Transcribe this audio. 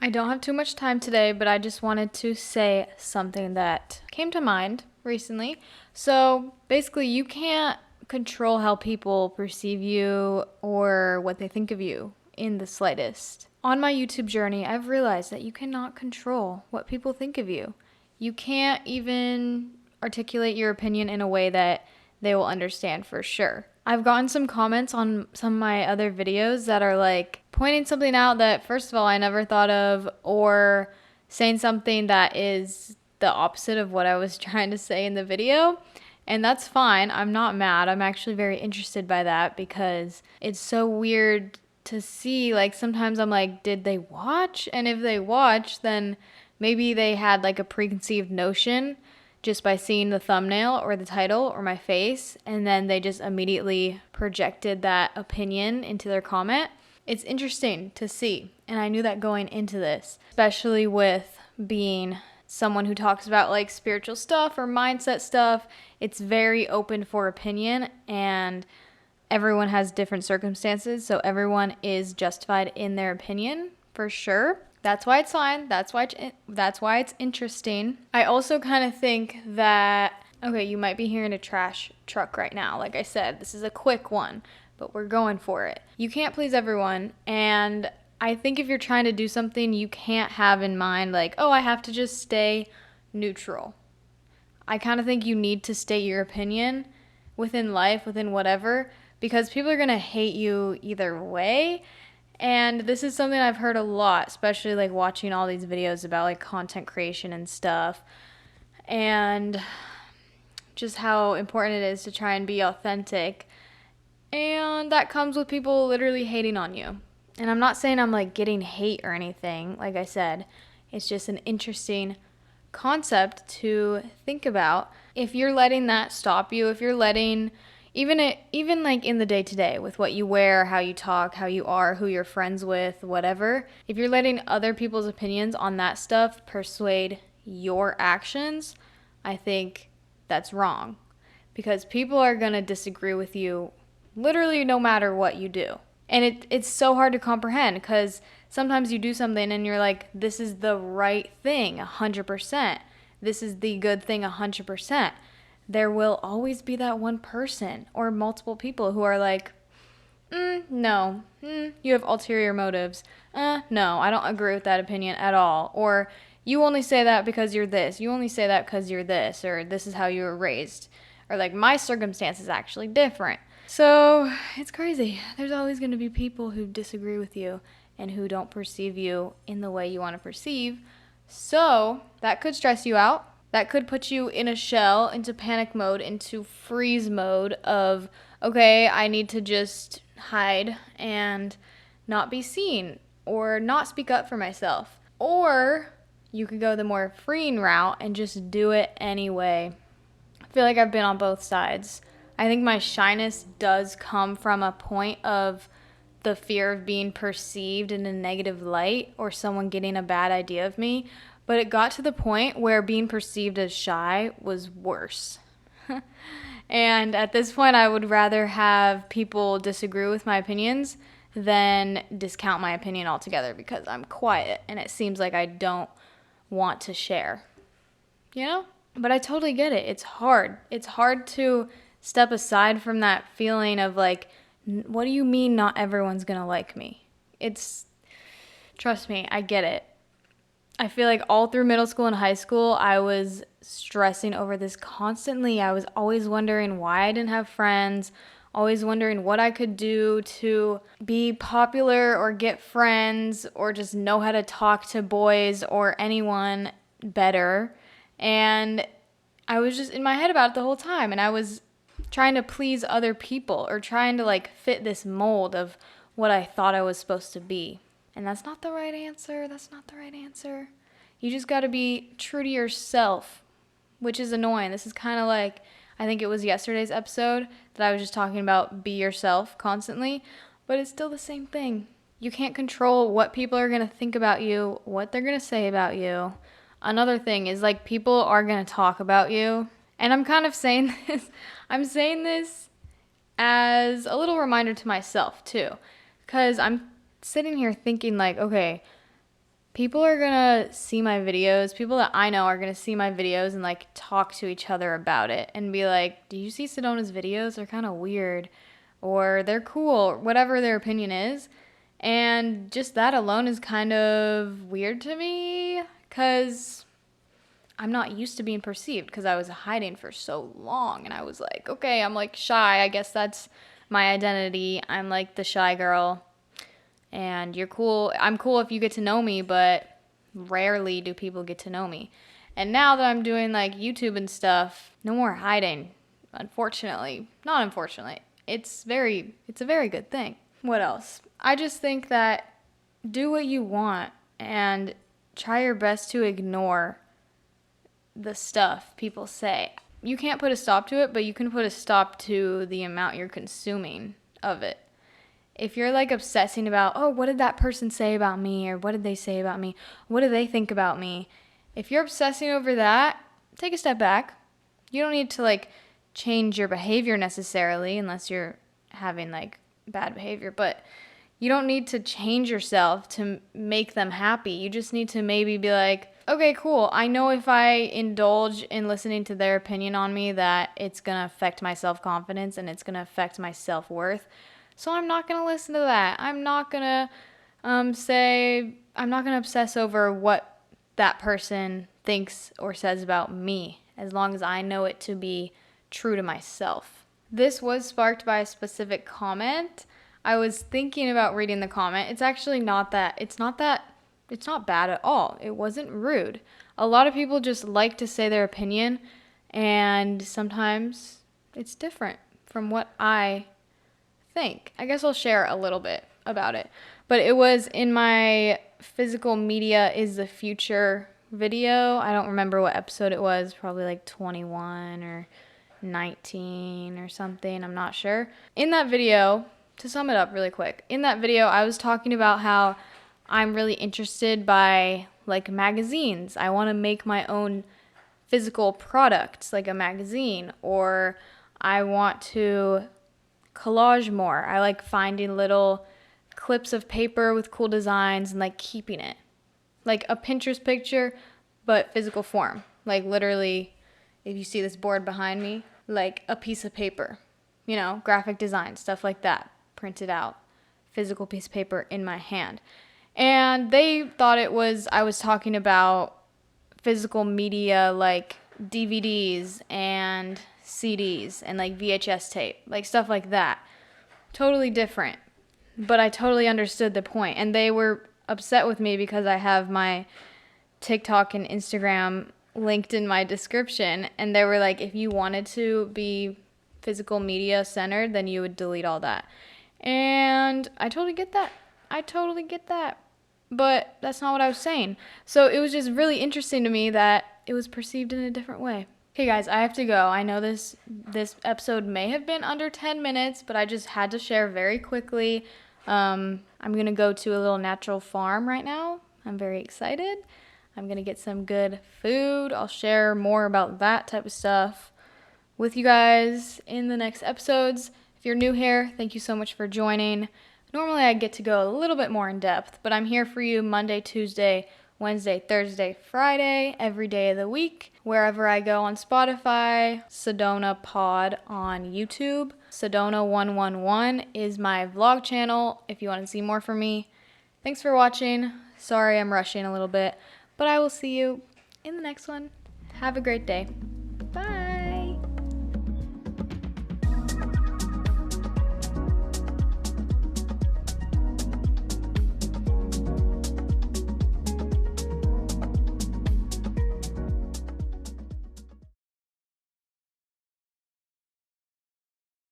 I don't have too much time today, but I just wanted to say something that came to mind recently. So basically, you can't control how people perceive you or what they think of you in the slightest. On my YouTube journey, I've realized that you cannot control what people think of you. You can't even articulate your opinion in a way that they will understand for sure. I've gotten some comments on some of my other videos that are like pointing something out that, first of all, I never thought of, or saying something that is the opposite of what I was trying to say in the video. And that's fine. I'm not mad. I'm actually very interested by that because it's so weird to see. Like, sometimes I'm like, did they watch? And if they watch, then maybe they had like a preconceived notion just by seeing the thumbnail or the title or my face, and then they just immediately projected that opinion into their comment. It's interesting to see, and I knew that going into this, especially with being someone who talks about like spiritual stuff or mindset stuff. It's very open for opinion, and everyone has different circumstances, so everyone is justified in their opinion for sure. That's why it's fine. That's why it's interesting. I also kind of think that, okay, you might be hearing a trash truck right now. Like I said, this is a quick one, but we're going for it. You can't please everyone, and I think if you're trying to do something, you can't have in mind like, oh, I have to just stay neutral. I kind of think you need to state your opinion within life, within whatever, because people are going to hate you either way. And this is something I've heard a lot, especially like watching all these videos about like content creation and stuff, and just how important it is to try and be authentic. And that comes with people literally hating on you. And I'm not saying I'm like getting hate or anything. Like I said, it's just an interesting concept to think about. If you're letting that stop you, if you're letting even like in the day to day with what you wear, how you talk, how you are, who you're friends with, whatever, if you're letting other people's opinions on that stuff persuade your actions, I think that's wrong, because people are going to disagree with you literally no matter what you do. And it's so hard to comprehend because sometimes you do something and you're like, this is the right thing 100%. This is the good thing 100%. There will always be that one person or multiple people who are like, no, you have ulterior motives. No, I don't agree with that opinion at all. Or you only say that because you're this. You only say that because you're this. Or this is how you were raised. Or like, my circumstance is actually different. So it's crazy. There's always going to be people who disagree with you and who don't perceive you in the way you want to perceive. So that could stress you out. That could put you in a shell, into panic mode, into freeze mode of, okay, I need to just hide and not be seen or not speak up for myself. Or you could go the more freeing route and just do it anyway. I feel like I've been on both sides. I think my shyness does come from a point of the fear of being perceived in a negative light or someone getting a bad idea of me. But it got to the point where being perceived as shy was worse. And at this point, I would rather have people disagree with my opinions than discount my opinion altogether because I'm quiet and it seems like I don't want to share. You know? But I totally get it. It's hard. It's hard to step aside from that feeling of like, what do you mean not everyone's going to like me? Trust me, I get it. I feel like all through middle school and high school, I was stressing over this constantly. I was always wondering why I didn't have friends, always wondering what I could do to be popular or get friends or just know how to talk to boys or anyone better. And I was just in my head about it the whole time. And I was trying to please other people or trying to like fit this mold of what I thought I was supposed to be. And that's not the right answer. That's not the right answer. You just got to be true to yourself, which is annoying. This is kind of like, I think it was yesterday's episode that I was just talking about be yourself constantly, but it's still the same thing. You can't control what people are going to think about you, what they're going to say about you. Another thing is like people are going to talk about you. And I'm kind of saying this, I'm saying this as a little reminder to myself too, because I'm sitting here thinking like, okay, people are gonna see my videos. People that I know are gonna see my videos and like talk to each other about it and be like, "Do you see Sedona's videos? They're kind of weird, or they're cool," whatever their opinion is. And just that alone is kind of weird to me because I'm not used to being perceived because I was hiding for so long. And I was like, okay, I'm like shy. I guess that's my identity. I'm like the shy girl. And you're cool. I'm cool if you get to know me, but rarely do people get to know me. And now that I'm doing like YouTube and stuff, no more hiding. Unfortunately, not unfortunately. It's a very good thing. What else? I just think that do what you want and try your best to ignore the stuff people say. You can't put a stop to it, but you can put a stop to the amount you're consuming of it. If you're like obsessing about, oh, what did that person say about me? Or what did they say about me? What do they think about me? If you're obsessing over that, take a step back. You don't need to like change your behavior necessarily unless you're having like bad behavior, but you don't need to change yourself to make them happy. You just need to maybe be like, okay, cool. I know if I indulge in listening to their opinion on me that it's going to affect my self-confidence and it's going to affect my self-worth. So I'm not going to listen to that. I'm not going to I'm not going to obsess over what that person thinks or says about me as long as I know it to be true to myself. This was sparked by a specific comment. I was thinking about reading the comment. It's actually not bad at all. It wasn't rude. A lot of people just like to say their opinion, and sometimes it's different from what I think. I guess I'll share a little bit about it. But it was in my Physical Media is the Future video. I don't remember what episode it was, probably like 21 or 19 or something. I'm not sure. In that video, to sum it up really quick, in that video, I was talking about how I'm really interested by like magazines. I want to make my own physical products like a magazine, or I want to collage more. I like finding little clips of paper with cool designs and like keeping it. Like a Pinterest picture, but physical form. Like literally, if you see this board behind me, like a piece of paper, graphic design, stuff like that, printed out, physical piece of paper in my hand. And they thought I was talking about physical media like DVDs and CDs and like VHS tape, like stuff like that. Totally different. But I totally understood the point. And they were upset with me because I have my TikTok and Instagram linked in my description. And they were like, if you wanted to be physical media centered, then you would delete all that. And I totally get that. But that's not what I was saying. So it was just really interesting to me that it was perceived in a different way. Okay, guys, I have to go. I know this episode may have been under 10 minutes, but I just had to share very quickly. I'm going to go to a little natural farm right now. I'm very excited. I'm going to get some good food. I'll share more about that type of stuff with you guys in the next episodes. If you're new here, thank you so much for joining. Normally I get to go a little bit more in depth, but I'm here for you Monday, Tuesday, Wednesday, Thursday, Friday, every day of the week. Wherever I go on Spotify, Sedona Pod on YouTube. Sedona 111 is my vlog channel if you want to see more from me. Thanks for watching. Sorry I'm rushing a little bit, but I will see you in the next one. Have a great day.